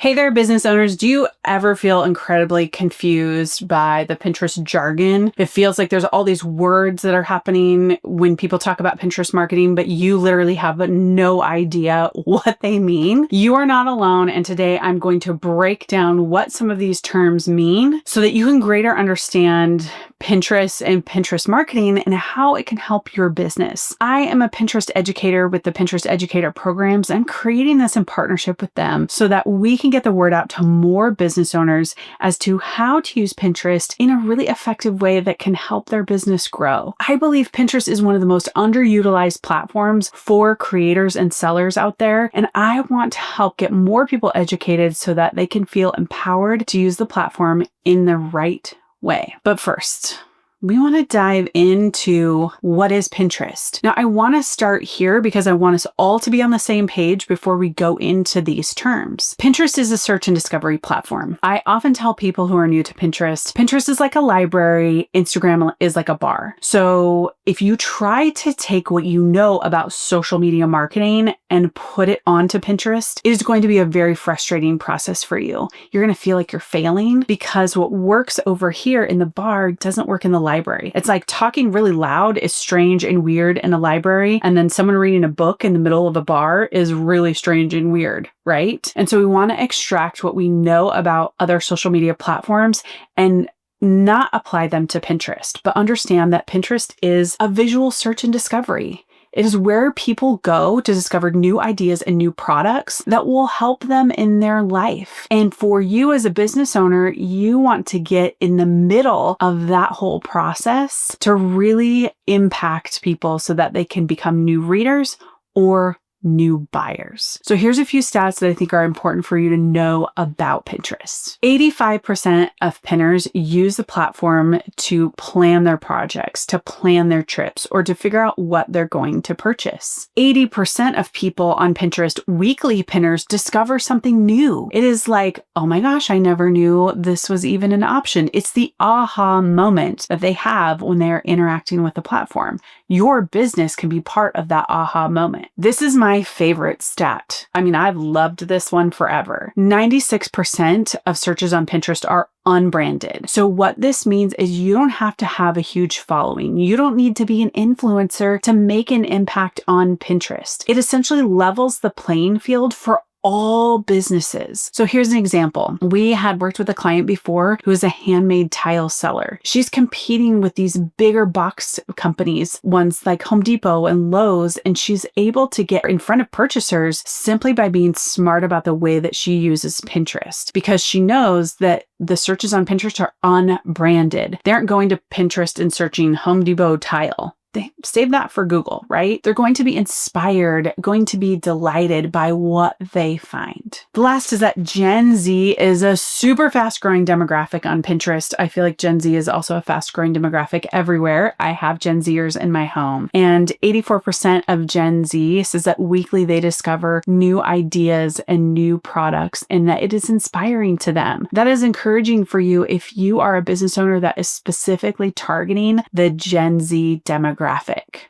Hey there, business owners. Do you ever feel incredibly confused by the Pinterest jargon? It feels like there's all these words that are happening when people talk about Pinterest marketing, but you literally have no idea what they mean. You are not alone, and today I'm going to break down what some of these terms mean so that you can greater understand Pinterest and Pinterest marketing and how it can help your business. I am a Pinterest educator with the Pinterest Educator programs. I'm creating this in partnership with them so that we can get the word out to more business owners as to how to use Pinterest in a really effective way that can help their business grow. I believe Pinterest is one of the most underutilized platforms for creators and sellers out there, and I want to help get more people educated so that they can feel empowered to use the platform in the right way. But first, we want to dive into what is Pinterest. Now, I want to start here because I want us all to be on the same page before we go into these terms. Pinterest is a search and discovery platform. I often tell people who are new to Pinterest is like a library, Instagram is like a bar. So if you try to take what you know about social media marketing and put it onto Pinterest, it is going to be a very frustrating process for you. You're going to feel like you're failing because what works over here in the bar doesn't work in the library. It's like talking really loud is strange and weird in a library, and then someone reading a book in the middle of a bar is really strange and weird, right? And so we want to extract what we know about other social media platforms and not apply them to Pinterest, but understand that Pinterest is a visual search and discovery. It is where people go to discover new ideas and new products that will help them in their life. And for you as a business owner, you want to get in the middle of that whole process to really impact people so that they can become new readers or new buyers. So here's a few stats that I think are important for you to know about Pinterest. 85% of pinners use the platform to plan their projects, to plan their trips, or to figure out what they're going to purchase. 80% of people on Pinterest, weekly pinners, discover something new. It is like, oh my gosh, I never knew this was even an option. It's the aha moment that they have when they are interacting with the platform. Your business can be part of that aha moment. This is my favorite stat. I mean, I've loved this one forever. 96% of searches on Pinterest are unbranded. So what this means is you don't have to have a huge following. You don't need to be an influencer to make an impact on Pinterest. It essentially levels the playing field for all businesses. So here's an example. We had worked with a client before who is a handmade tile seller. She's competing with these bigger box companies, ones like Home Depot and Lowe's, and she's able to get in front of purchasers simply by being smart about the way that she uses Pinterest, because she knows that the searches on Pinterest are unbranded. They aren't going to Pinterest and searching Home Depot tile. They save that for Google, right? They're going to be inspired, going to be delighted by what they find. The last is that Gen Z is a super fast growing demographic on Pinterest. I feel like Gen Z is also a fast growing demographic everywhere. I have Gen Zers in my home, and 84% of Gen Z says that weekly they discover new ideas and new products and that it is inspiring to them. That is encouraging for you if you are a business owner that is specifically targeting the Gen Z demographic.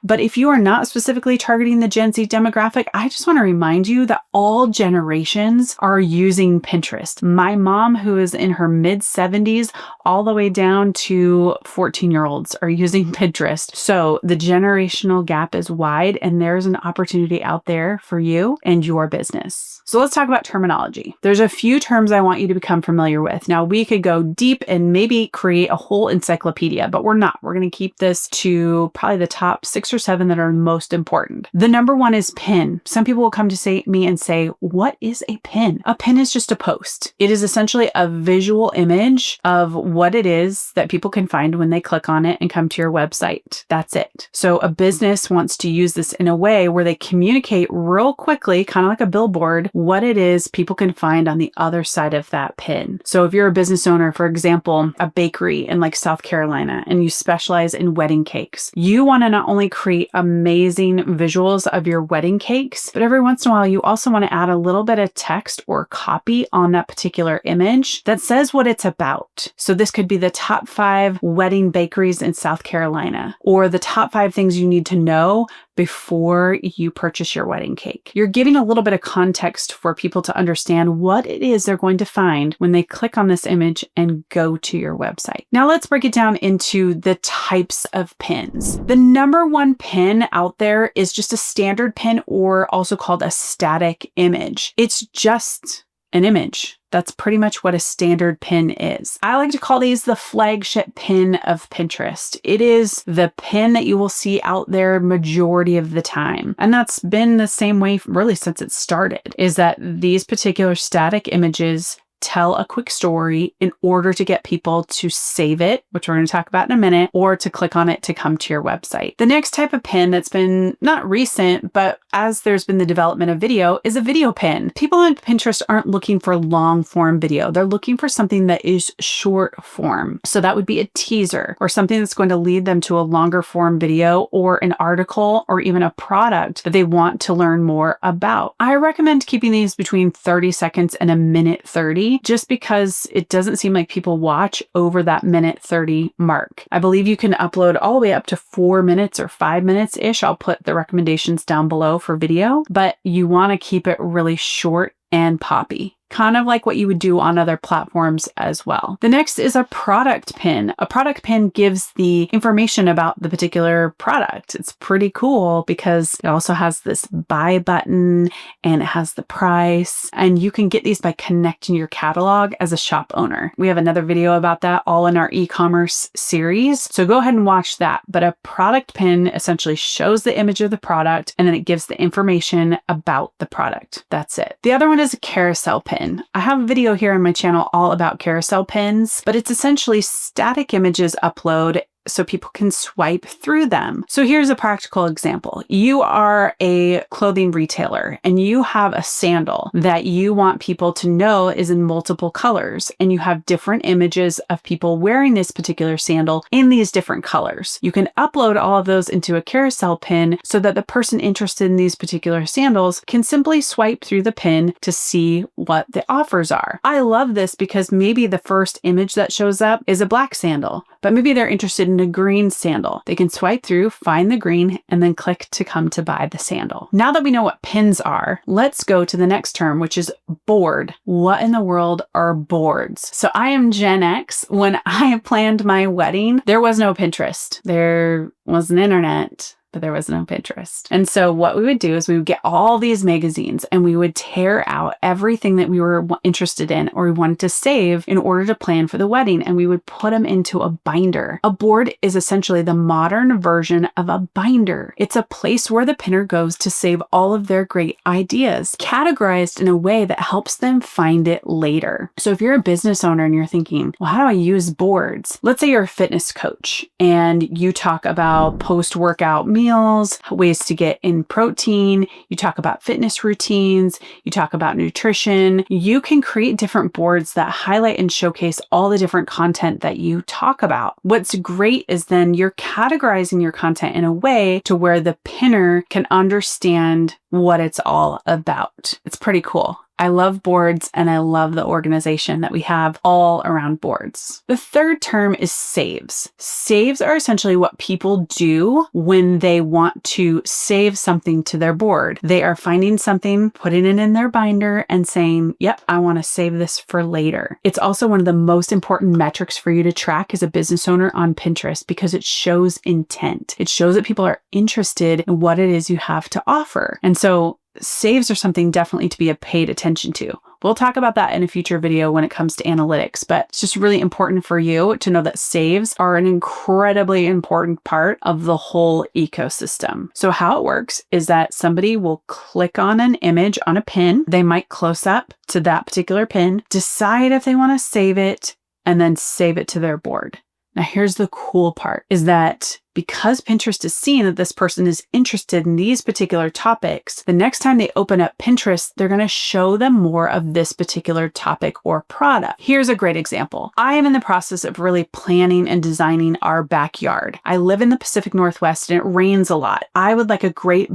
But if you are not specifically targeting the Gen Z demographic, I just want to remind you that all generations are using Pinterest. My mom, who is in her mid 70s, all the way down to 14-year-olds are using Pinterest. So the generational gap is wide, and there's an opportunity out there for you and your business. So let's talk about terminology. There's a few terms I want you to become familiar with. Now, we could go deep and maybe create a whole encyclopedia, but we're not. We're going to keep this to probably the top 6 or 7 that are most important. The number one is pin. Some people will come to me and say, what is a pin? A pin is just a post. It is essentially a visual image of what it is that people can find when they click on it and come to your website. That's it. So a business wants to use this in a way where they communicate real quickly, kind of like a billboard, what it is people can find on the other side of that pin. So if you're a business owner, for example, a bakery in like South Carolina, and you specialize in wedding cakes, you want to not only create amazing visuals of your wedding cakes, but every once in a while, you also want to add a little bit of text or copy on that particular image that says what it's about. So this could be the top 5 wedding bakeries in South Carolina, or the top 5 things you need to know before you purchase your wedding cake. You're giving a little bit of context for people to understand what it is they're going to find when they click on this image and go to your website. Now let's break it down into the types of pins. The number one pin out there is just a standard pin, or also called a static image. It's just an image. That's pretty much what a standard pin is. I like to call these the flagship pin of Pinterest. It is the pin that you will see out there majority of the time. And that's been the same way really since it started, is that these particular static images tell a quick story in order to get people to save it, which we're going to talk about in a minute, or to click on it to come to your website. The next type of pin that's been not recent, but as there's been the development of video, is a video pin. People on Pinterest aren't looking for long form video. They're looking for something that is short form. So that would be a teaser or something that's going to lead them to a longer form video or an article or even a product that they want to learn more about. I recommend keeping these between 30 seconds and a minute 30, just because it doesn't seem like people watch over that minute 30 mark. I believe you can upload all the way up to 4 minutes or 5 minutes-ish. I'll put the recommendations down below for video, but you want to keep it really short and poppy. Kind of like what you would do on other platforms as well. The next is a product pin. A product pin gives the information about the particular product. It's pretty cool because it also has this buy button and it has the price, and you can get these by connecting your catalog as a shop owner. We have another video about that all in our e-commerce series, so go ahead and watch that. But a product pin essentially shows the image of the product and then it gives the information about the product. That's it. The other one is a carousel pin. I have a video here on my channel all about carousel pins, but it's essentially static images upload so people can swipe through them. So here's a practical example. You are a clothing retailer and you have a sandal that you want people to know is in multiple colors, and you have different images of people wearing this particular sandal in these different colors. You can upload all of those into a carousel pin so that the person interested in these particular sandals can simply swipe through the pin to see what the offers are. I love this because maybe the first image that shows up is a black sandal, but maybe they're interested in a green sandal. They can swipe through, find the green, and then click to come to buy the sandal. Now that we know what pins are, let's go to the next term, which is board. What in the world are boards? So I am Gen X. When I planned my wedding, there was no Pinterest. There was an internet, but there was no Pinterest. And so what we would do is we would get all these magazines and we would tear out everything that we were interested in or we wanted to save in order to plan for the wedding, and we would put them into a binder. A board is essentially the modern version of a binder. It's a place where the pinner goes to save all of their great ideas, categorized in a way that helps them find it later. So if you're a business owner and you're thinking, well, how do I use boards? Let's say you're a fitness coach and you talk about post-workout meals, ways to get in protein, you talk about fitness routines, you talk about nutrition. You can create different boards that highlight and showcase all the different content that you talk about. What's great is then you're categorizing your content in a way to where the pinner can understand what it's all about. It's pretty cool. I love boards and I love the organization that we have all around boards. The third term is saves. Saves are essentially what people do when they want to save something to their board. They are finding something, putting it in their binder and saying, yep, I want to save this for later. It's also one of the most important metrics for you to track as a business owner on Pinterest because it shows intent. It shows that people are interested in what it is you have to offer. And so saves are something definitely to be paid attention to. We'll talk about that in a future video when it comes to analytics, but it's just really important for you to know that saves are an incredibly important part of the whole ecosystem. So how it works is that somebody will click on an image on a pin. They might close up to that particular pin, decide if they want to save it, and then save it to their board. Now, here's the cool part is that because Pinterest is seeing that this person is interested in these particular topics, the next time they open up Pinterest, they're going to show them more of this particular topic or product. Here's a great example. I am in the process of really planning and designing our backyard. I live in the Pacific Northwest and it rains a lot. I would like a great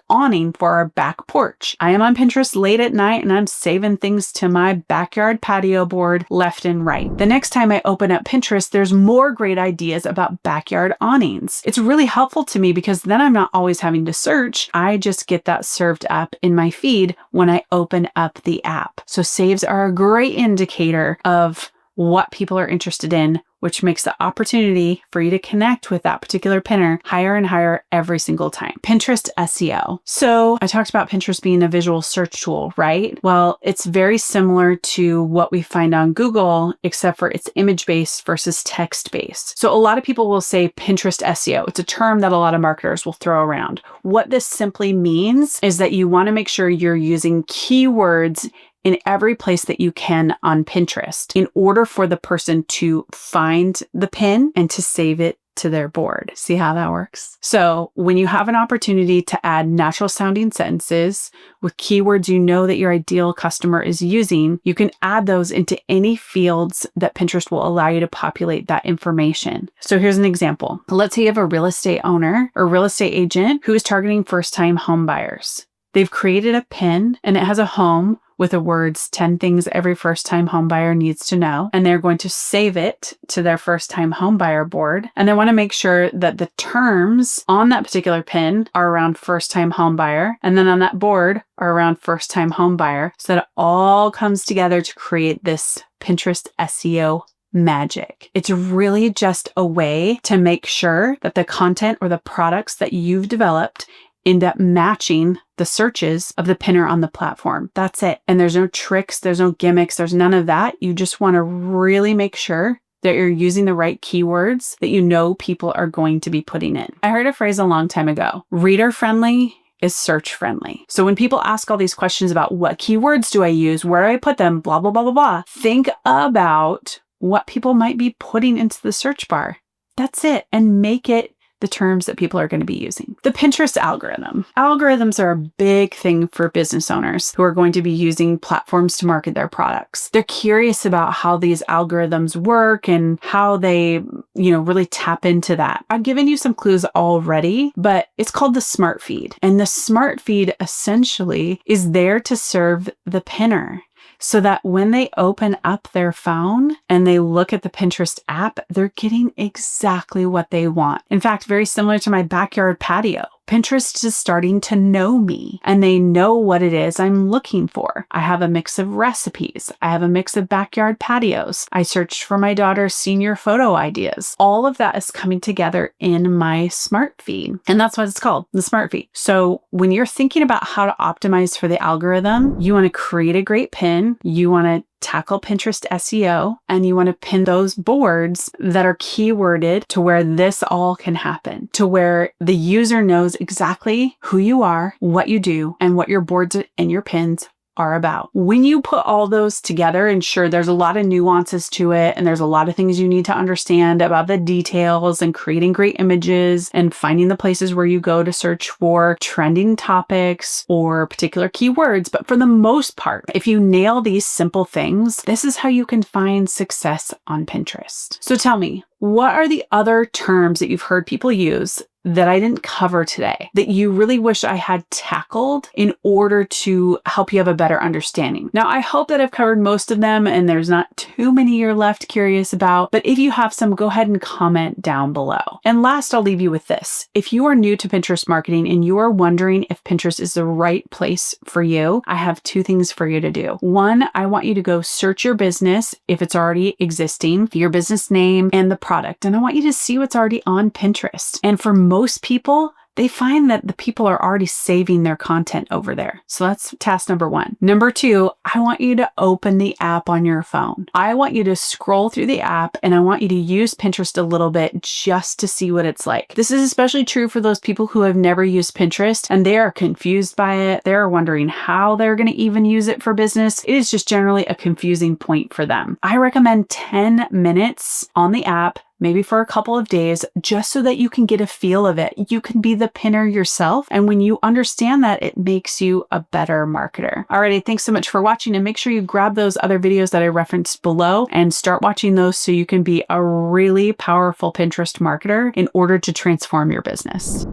awning for our back porch. I am on Pinterest late at night and I'm saving things to my backyard patio board left and right. The next time I open up Pinterest, there's more great ideas about backyard awnings. It's really helpful to me because then I'm not always having to search. I just get that served up in my feed when I open up the app. So saves are a great indicator of what people are interested in, which makes the opportunity for you to connect with that particular pinner higher and higher every single time. Pinterest SEO. So I talked about Pinterest being a visual search tool, right? Well, it's very similar to what we find on Google, except for it's image-based versus text-based. So a lot of people will say Pinterest SEO. It's a term that a lot of marketers will throw around. What this simply means is that you want to make sure you're using keywords in every place that you can on Pinterest in order for the person to find the pin and to save it to their board. See how that works? So when you have an opportunity to add natural sounding sentences with keywords you know that your ideal customer is using, you can add those into any fields that Pinterest will allow you to populate that information. So here's an example. Let's say you have a real estate owner or real estate agent who is targeting first-time home buyers. They've created a pin and it has a home with the words 10 things every first-time homebuyer needs to know. And they're going to save it to their first-time homebuyer board. And they want to make sure that the terms on that particular pin are around first-time homebuyer. And then on that board are around first-time homebuyer. So that it all comes together to create this Pinterest SEO magic. It's really just a way to make sure that the content or the products that you've developed end up matching the searches of the pinner on the platform. That's it. And there's no tricks, there's no gimmicks, there's none of that. You just want to really make sure that you're using the right keywords that you know people are going to be putting in. I heard a phrase a long time ago, reader friendly is search friendly. So when people ask all these questions about what keywords do I use, where do I put them, blah, blah, blah, blah, blah, think about what people might be putting into the search bar. That's it. And make it the terms that people are going to be using. The Pinterest algorithm. Algorithms are a big thing for business owners who are going to be using platforms to market their products. They're curious about how these algorithms work and how they, really tap into that. I've given you some clues already, but it's called the smart feed. And the smart feed essentially is there to serve the pinner, so that when they open up their phone and they look at the Pinterest app, they're getting exactly what they want. In fact, very similar to my backyard patio. Pinterest is starting to know me and they know what it is I'm looking for. I have a mix of recipes. I have a mix of backyard patios. I searched for my daughter's senior photo ideas. All of that is coming together in my smart feed. And that's what it's called, the smart feed. So when you're thinking about how to optimize for the algorithm, you want to create a great pin. You want to tackle Pinterest SEO, and you want to pin those boards that are keyworded to where this all can happen, to where the user knows exactly who you are, what you do, and what your boards and your pins are about. When you put all those together, and sure, there's a lot of nuances to it, and there's a lot of things you need to understand about the details and creating great images and finding the places where you go to search for trending topics or particular keywords. But for the most part, if you nail these simple things, this is how you can find success on Pinterest. So tell me, what are the other terms that you've heard people use that I didn't cover today that you really wish I had tackled in order to help you have a better understanding? Now, I hope that I've covered most of them and there's not too many you're left curious about, but if you have some, go ahead and comment down below. And last, I'll leave you with this. If you are new to Pinterest marketing and you are wondering if Pinterest is the right place for you, I have two things for you to do. One, I want you to go search your business if it's already existing, your business name and the product. And I want you to see what's already on Pinterest. And for most people, they find that the people are already saving their content over there. So that's task number one. Number two, I want you to open the app on your phone. I want you to scroll through the app and I want you to use Pinterest a little bit just to see what it's like. This is especially true for those people who have never used Pinterest and they are confused by it. They're wondering how they're going to even use it for business. It is just generally a confusing point for them. I recommend 10 minutes on the app, maybe for a couple of days, just so that you can get a feel of it. You can be the pinner yourself. And when you understand that, it makes you a better marketer. Alrighty, thanks so much for watching, and make sure you grab those other videos that I referenced below and start watching those so you can be a really powerful Pinterest marketer in order to transform your business.